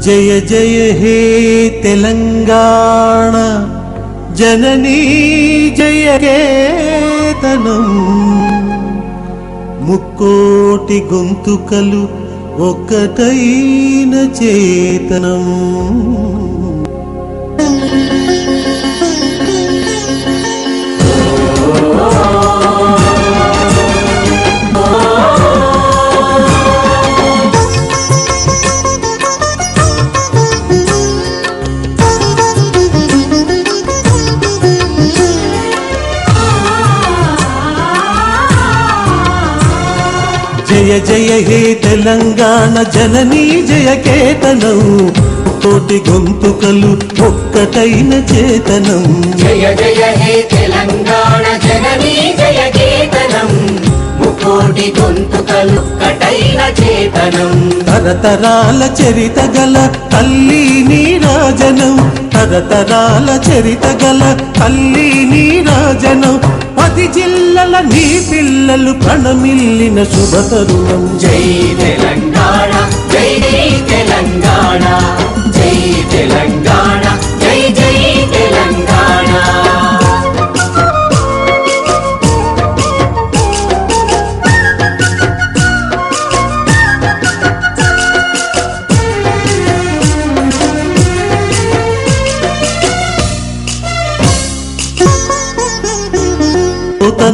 జయ జయ హే తెలంగాణ జననీ జయ కేతనం ముక్కోటి గొంతుకలు ఒక్కటైన చేతనం జయ జయ హే తెలంగాణ జననీ జయ కేతనం కోటి గొంతుకలు ఒక్కటైన చేతనం జయ జయ హే తెలంగాణ జననీ జయ కేతనం ముకోటి గొంతుకలు ఒక్కటైన చేతనం తరతరాల చరిత గల తల్లి నీరాజనం తరతరాల చరిత గల తల్లి నీరాజనం 10 జిల్లల నీ పిల్లలు ప్రణమిల్లిన శుభ తరుణం జై తెలంగాణ జై జై తెలంగాణ జై తెలంగాణ జై జై తెలంగాణ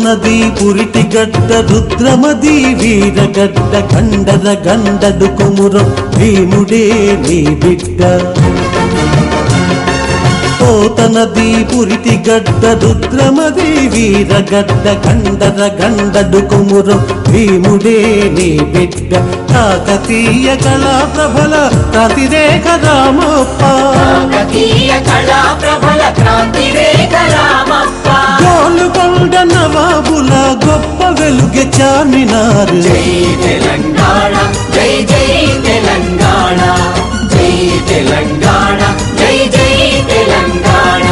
నది పురిటి గడ్డ రుద్రమది వీరగడ్డ గండర గండడు కొమురం భీముడే నీ బిడ్డ పోతనది పురిటి గడ్డ రుద్రమది వీరగడ్డ గండర గండడు కొమురం భీముడే నీ బిడ్డ కాకతీయ కళా ప్రభల క్రాంతిరేఖ రామప్ప కాకతీయ కళా ప్రభల క్రాంతిరేఖ రామప్ప గోలుకొండ నవాబుల గొప్ప వెలుగె చార్మినార్ జై తెలంగాణ జై జై తెలంగాణ జై తెలంగాణ జై జై తెలంగాణ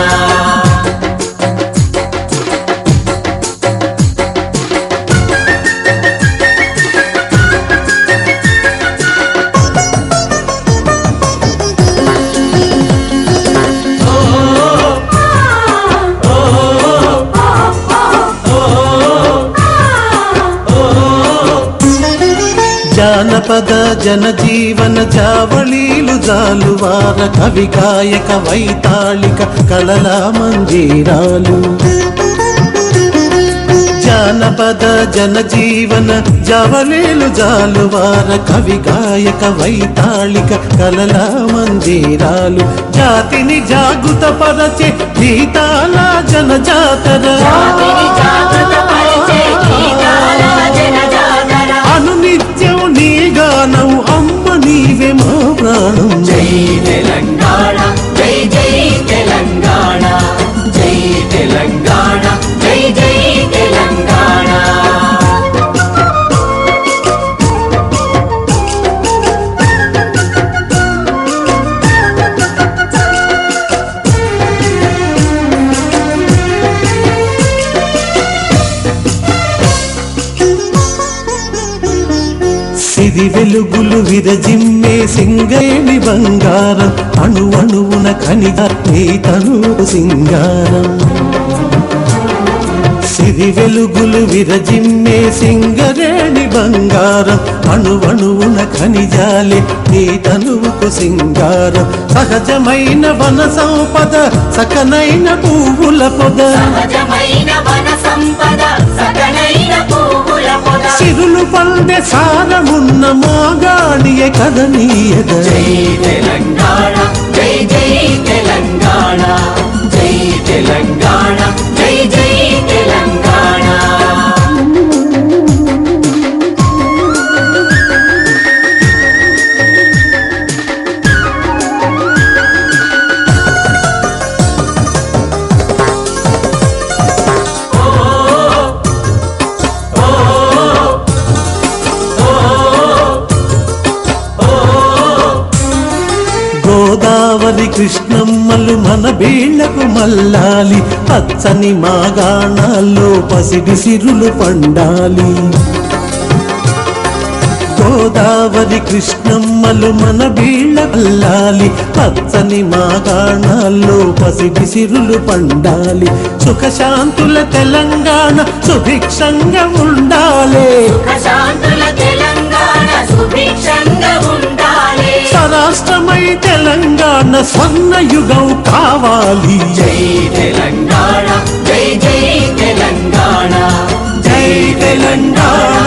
జానపద జనజీవన జావళీలు జాలువార కవి గాయక వైతాళిక కళల మంజీరాలు జానపద జనజీవన జావళీలు జాలువార కవి గాయక వైతాళిక కళల మంజీరాలు జాతిని జాగృత పరచే గీతాల జనజాతర అనునిత్యం నీ గానం అమ్మ నీవే మా ప్రాణం జై తెలంగాణ జై జై తెలంగాణ జై తెలంగాణ జై జై తెలంగాణ సిరి వెలుగులు విరజిమ్మే సింగేణి బంగారం అణువణువున ఖనిజ నీ తనువు సింగారం సిరి వెలుగులు విరజిమ్మే సింగరేణి బంగారం అణువణువున ఖనిజాలే నీ తనువుకు సింగారం సహజమైన వన సంపద సకనైన పువ్వుల పొద సహజమైన వన సంపద సకనైన పువ్వుల పొద సిరులు పండే సారమున్న మాగాడియే కదనీయద జై తెలంగాణ జై జై తెలంగాణ జై తెలంగాణ జై జై తెలంగాణ గోదావరి కృష్ణమ్మలు మన బీళ్లకు మల్లాలి పచ్చని మాగాణాల్లో పసిడి సిరులు పండాలి గోదావరి కృష్ణమ్మలు మన బీళ్ళ అల్లాలి పచ్చని మాగాణాల్లో పసిడి సిరులు పండాలి సుఖశాంతుల తెలంగాణ సుభిక్షంగా ఉండాలి సుఖశాంతుల తెలంగాణ సుభిక్షంగా ఉండాలి స్వరాష్ట్రమై తెలంగాణ స్వర్ణయుగం కావాలి జై తెలంగాణ జై జై తెలంగాణ జై తెలంగాణ